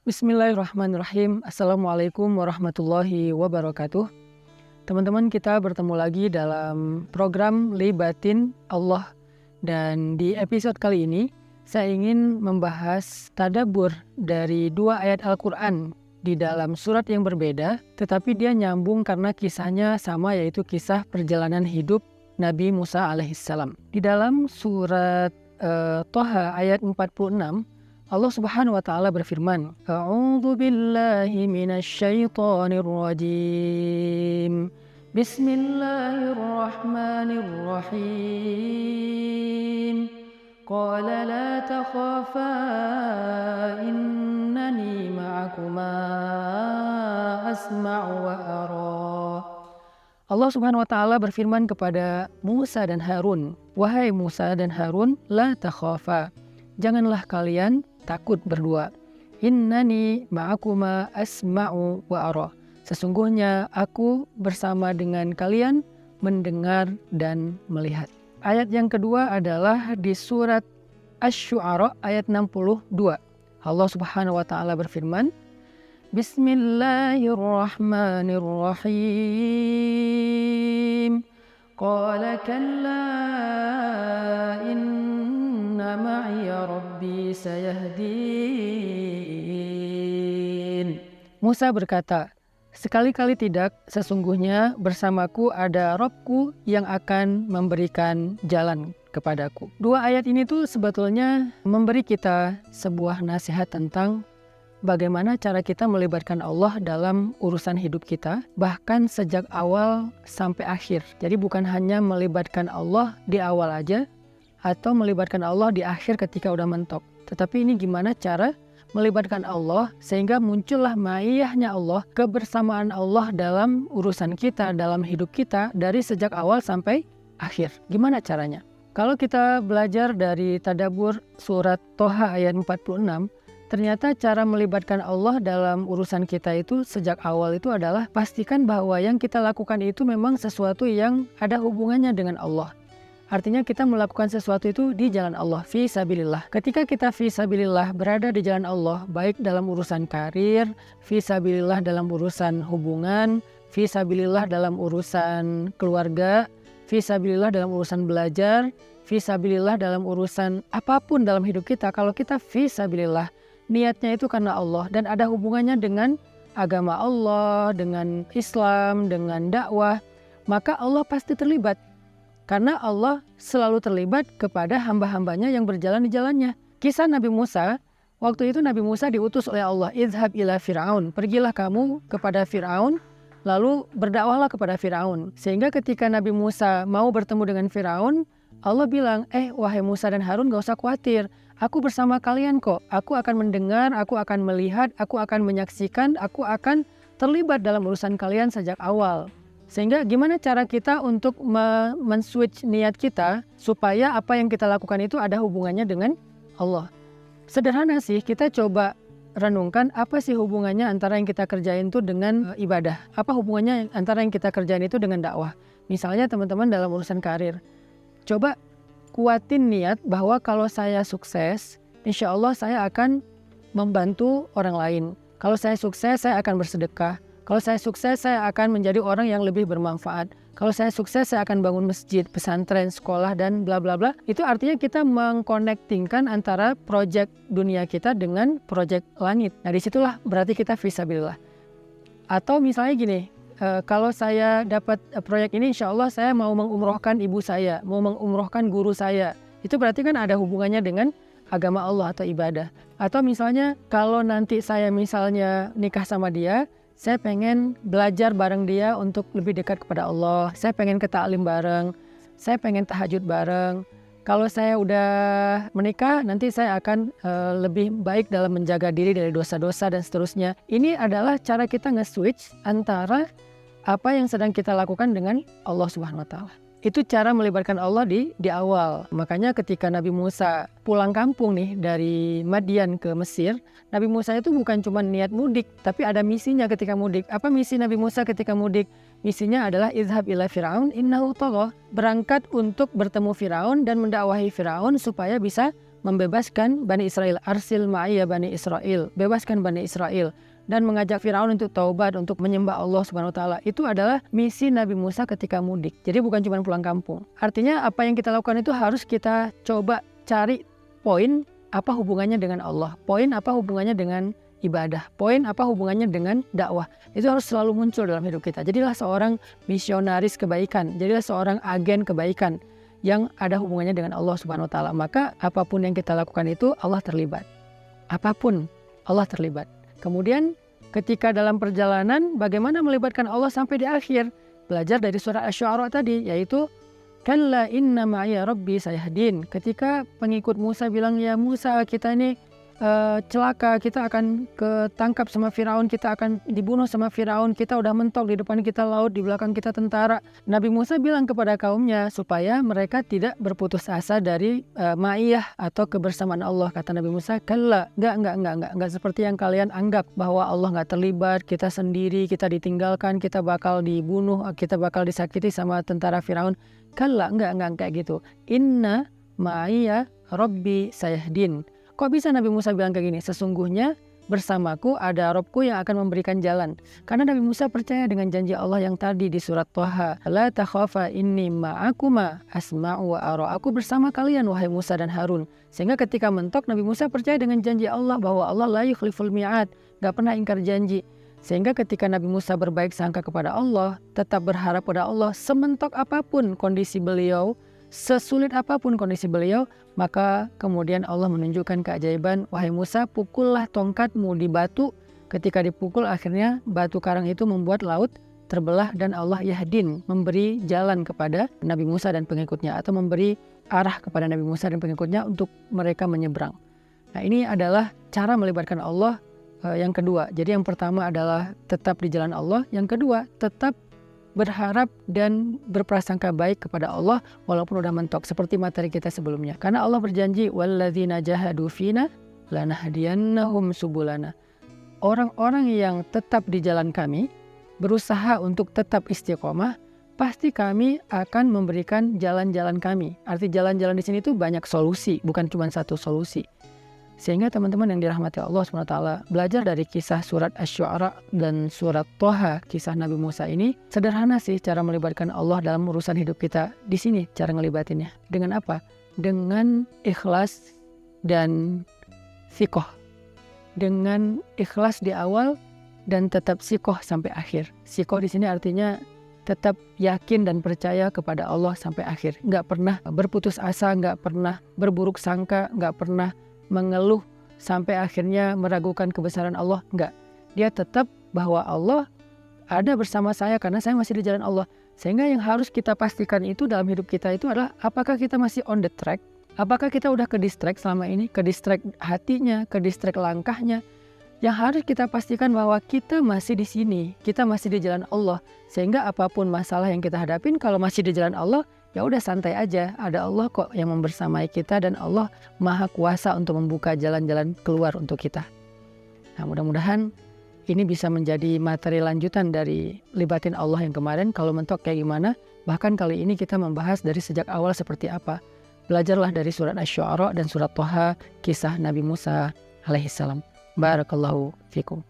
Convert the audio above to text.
Bismillahirrahmanirrahim. Assalamualaikum warahmatullahi wabarakatuh. Teman-teman, kita bertemu lagi dalam program Libatin Allah. Dan di episode kali ini, saya ingin membahas tadabbur dari 2 ayat Al-Quran di dalam surat yang berbeda, tetapi dia nyambung karena kisahnya sama, yaitu kisah perjalanan hidup Nabi Musa alaihissalam. Di dalam surat Thaha ayat 46, Allah Subhanahu wa taala berfirman, A'udzu billahi minasyaitonir rajim. Bismillahirrahmanirrahim. Qala la takhafa innani ma'akuma asma'u wa ara. Allah Subhanahu wa taala berfirman kepada Musa dan Harun, wahai Musa dan Harun, la takhafa, janganlah kalian takut berdua. Innani ma'akuma asma'u wa ara. Sesungguhnya aku bersama dengan kalian mendengar dan melihat. Ayat yang kedua adalah di surat Asy-Syu'ara ayat 62. Allah Subhanahu wa taala berfirman, Bismillahirrahmanirrahim. Qala kalla inna ma'iya rabbi sayahdin. Musa berkata, sekali-kali tidak, sesungguhnya bersamaku ada Rabbku yang akan memberikan jalan kepadaku. 2 ayat ini tuh sebetulnya memberi kita sebuah nasihat tentang bagaimana cara kita melibatkan Allah dalam urusan hidup kita, bahkan sejak awal sampai akhir. Jadi bukan hanya melibatkan Allah di awal aja, atau melibatkan Allah di akhir ketika udah mentok. Tetapi ini gimana cara melibatkan Allah sehingga muncullah ma'iyahnya Allah, kebersamaan Allah dalam urusan kita, dalam hidup kita dari sejak awal sampai akhir. Gimana caranya? Kalau kita belajar dari tadabbur surat Thaha ayat 46, ternyata cara melibatkan Allah dalam urusan kita itu sejak awal itu adalah pastikan bahwa yang kita lakukan itu memang sesuatu yang ada hubungannya dengan Allah. Artinya kita melakukan sesuatu itu di jalan Allah, fi sabilillah. Ketika kita fi sabilillah berada di jalan Allah, baik dalam urusan karir, fi sabilillah dalam urusan hubungan, fi sabilillah dalam urusan keluarga, fi sabilillah dalam urusan belajar, fi sabilillah dalam urusan apapun dalam hidup kita, kalau kita fi sabilillah, niatnya itu karena Allah dan ada hubungannya dengan agama Allah, dengan Islam, dengan dakwah, maka Allah pasti terlibat. Karena Allah selalu terlibat kepada hamba-hambanya yang berjalan di jalannya. Kisah Nabi Musa, waktu itu Nabi Musa diutus oleh Allah, Idhab ila Fir'aun, pergilah kamu kepada Fir'aun, lalu berdakwahlah kepada Fir'aun. Sehingga ketika Nabi Musa mau bertemu dengan Fir'aun, Allah bilang, wahai Musa dan Harun, gak usah khawatir, aku bersama kalian kok. Aku akan mendengar, aku akan melihat, aku akan menyaksikan, aku akan terlibat dalam urusan kalian sejak awal. Sehingga gimana cara kita untuk men-switch niat kita supaya apa yang kita lakukan itu ada hubungannya dengan Allah. Sederhana sih, kita coba renungkan apa sih hubungannya antara yang kita kerjain itu dengan ibadah. Apa hubungannya antara yang kita kerjain itu dengan dakwah. Misalnya teman-teman dalam urusan karir. Coba kuatin niat bahwa kalau saya sukses, insya Allah saya akan membantu orang lain. Kalau saya sukses, saya akan bersedekah. Kalau saya sukses, saya akan menjadi orang yang lebih bermanfaat. Kalau saya sukses, saya akan bangun masjid, pesantren, sekolah, dan bla bla bla. Itu artinya kita mengkonektingkan antara proyek dunia kita dengan proyek langit. Nah, disitulah berarti kita fisabilillah. Atau misalnya gini, kalau saya dapat proyek ini, insya Allah saya mau mengumrohkan ibu saya, mau mengumrohkan guru saya. Itu berarti kan ada hubungannya dengan agama Allah atau ibadah. Atau misalnya kalau nanti saya misalnya nikah sama dia, saya pengen belajar bareng dia untuk lebih dekat kepada Allah. Saya pengen ke taklim bareng. Saya pengen tahajud bareng. Kalau saya udah menikah, nanti saya akan lebih baik dalam menjaga diri dari dosa-dosa dan seterusnya. Ini adalah cara kita nge-switch antara apa yang sedang kita lakukan dengan Allah Subhanahu wa taala. Itu cara melibatkan Allah di awal. Makanya ketika Nabi Musa pulang kampung nih dari Madian ke Mesir, Nabi Musa itu bukan cuma niat mudik, tapi ada misinya ketika mudik. Apa misi Nabi Musa ketika mudik? Misinya adalah idhab ila Fir'aun innahu tagha, berangkat untuk bertemu Firaun dan mendakwahi Firaun supaya bisa membebaskan Bani Israel, arsil ma'iyya Bani Israel, bebaskan Bani Israel, dan mengajak Firaun untuk taubat, untuk menyembah Allah Subhanahu wa taala. Itu adalah misi Nabi Musa ketika mudik. Jadi bukan cuma pulang kampung. Artinya apa yang kita lakukan itu harus kita coba cari poin apa hubungannya dengan Allah, poin apa hubungannya dengan ibadah, poin apa hubungannya dengan dakwah. Itu harus selalu muncul dalam hidup kita. Jadilah seorang misionaris kebaikan, jadilah seorang agen kebaikan yang ada hubungannya dengan Allah Subhanahu wa taala. Maka apapun yang kita lakukan itu Allah terlibat. Apapun Allah terlibat. Kemudian ketika dalam perjalanan bagaimana melibatkan Allah sampai di akhir. Belajar dari surah Asy-Syu'ara tadi, yaitu kalla inna ma'iya rabbi sayahdin. Ketika pengikut Musa bilang, ya Musa, kita ini celaka, kita akan ketangkap sama Firaun, kita akan dibunuh sama Firaun, kita udah mentok, di depan kita laut, di belakang kita tentara. Nabi Musa bilang kepada kaumnya supaya mereka tidak berputus asa dari ma'iyah atau kebersamaan Allah. Kata Nabi Musa, kalla, enggak seperti yang kalian anggap bahwa Allah enggak terlibat, kita sendiri, kita ditinggalkan, kita bakal dibunuh, kita bakal disakiti sama tentara Firaun. Kalla, enggak kayak gitu. Inna ma'iya rabbi sayahdin. Kok bisa Nabi Musa bilang kayak gini? Sesungguhnya bersamaku ada Robku yang akan memberikan jalan. Karena Nabi Musa percaya dengan janji Allah yang tadi di surat Thaha. La takhafa inni ma'akuma asma'u wa ara. Aku bersama kalian wahai Musa dan Harun. Sehingga ketika mentok Nabi Musa percaya dengan janji Allah bahwa Allah la yukhliful mi'ad. Gak pernah ingkar janji. Sehingga ketika Nabi Musa berbaik sangka kepada Allah, tetap berharap pada Allah, sementok apapun kondisi beliau, sesulit apapun kondisi beliau, maka kemudian Allah menunjukkan keajaiban. Wahai Musa, pukullah tongkatmu di batu. Ketika dipukul akhirnya batu karang itu membuat laut terbelah, dan Allah yahdin, memberi jalan kepada Nabi Musa dan pengikutnya, atau memberi arah kepada Nabi Musa dan pengikutnya untuk mereka menyeberang. Nah, ini adalah cara melibatkan Allah yang kedua. Jadi yang pertama adalah tetap di jalan Allah, yang kedua tetap berharap dan berprasangka baik kepada Allah walaupun udah mentok, seperti materi kita sebelumnya. Karena Allah berjanji, walladzina jahadu fina lanahdiyannahum subulana. Orang-orang yang tetap di jalan kami, berusaha untuk tetap istiqomah, pasti kami akan memberikan jalan-jalan kami. Arti jalan-jalan di sini itu banyak solusi, bukan cuma satu solusi. Sehingga teman-teman yang dirahmati Allah SWT, belajar dari kisah surat Asy-Syu'ara dan surat Thaha, kisah Nabi Musa ini, sederhana sih cara melibatkan Allah dalam urusan hidup kita. Di sini cara ngelibatinnya. Dengan apa? Dengan ikhlas dan sikoh. Dengan ikhlas di awal dan tetap sikoh sampai akhir. Sikoh di sini artinya tetap yakin dan percaya kepada Allah sampai akhir. Nggak pernah berputus asa, nggak pernah berburuk sangka, nggak pernah mengeluh sampai akhirnya meragukan kebesaran Allah. Enggak. Dia tetap bahwa Allah ada bersama saya karena saya masih di jalan Allah. Sehingga yang harus kita pastikan itu dalam hidup kita itu adalah apakah kita masih on the track, apakah kita udah ke distract selama ini, ke distract hatinya, ke distract langkahnya. Yang harus kita pastikan bahwa kita masih di sini, kita masih di jalan Allah. Sehingga apapun masalah yang kita hadapin, kalau masih di jalan Allah, ya udah santai aja, ada Allah kok yang membersamai kita, dan Allah Maha Kuasa untuk membuka jalan-jalan keluar untuk kita. Nah, mudah-mudahan ini bisa menjadi materi lanjutan dari libatin Allah yang kemarin. Kalau mentok kayak gimana, bahkan kali ini kita membahas dari sejak awal seperti apa. Belajarlah dari surat Asy-Syu'ara dan surat Thaha, kisah Nabi Musa alaihissalam. Barakallahu fikum.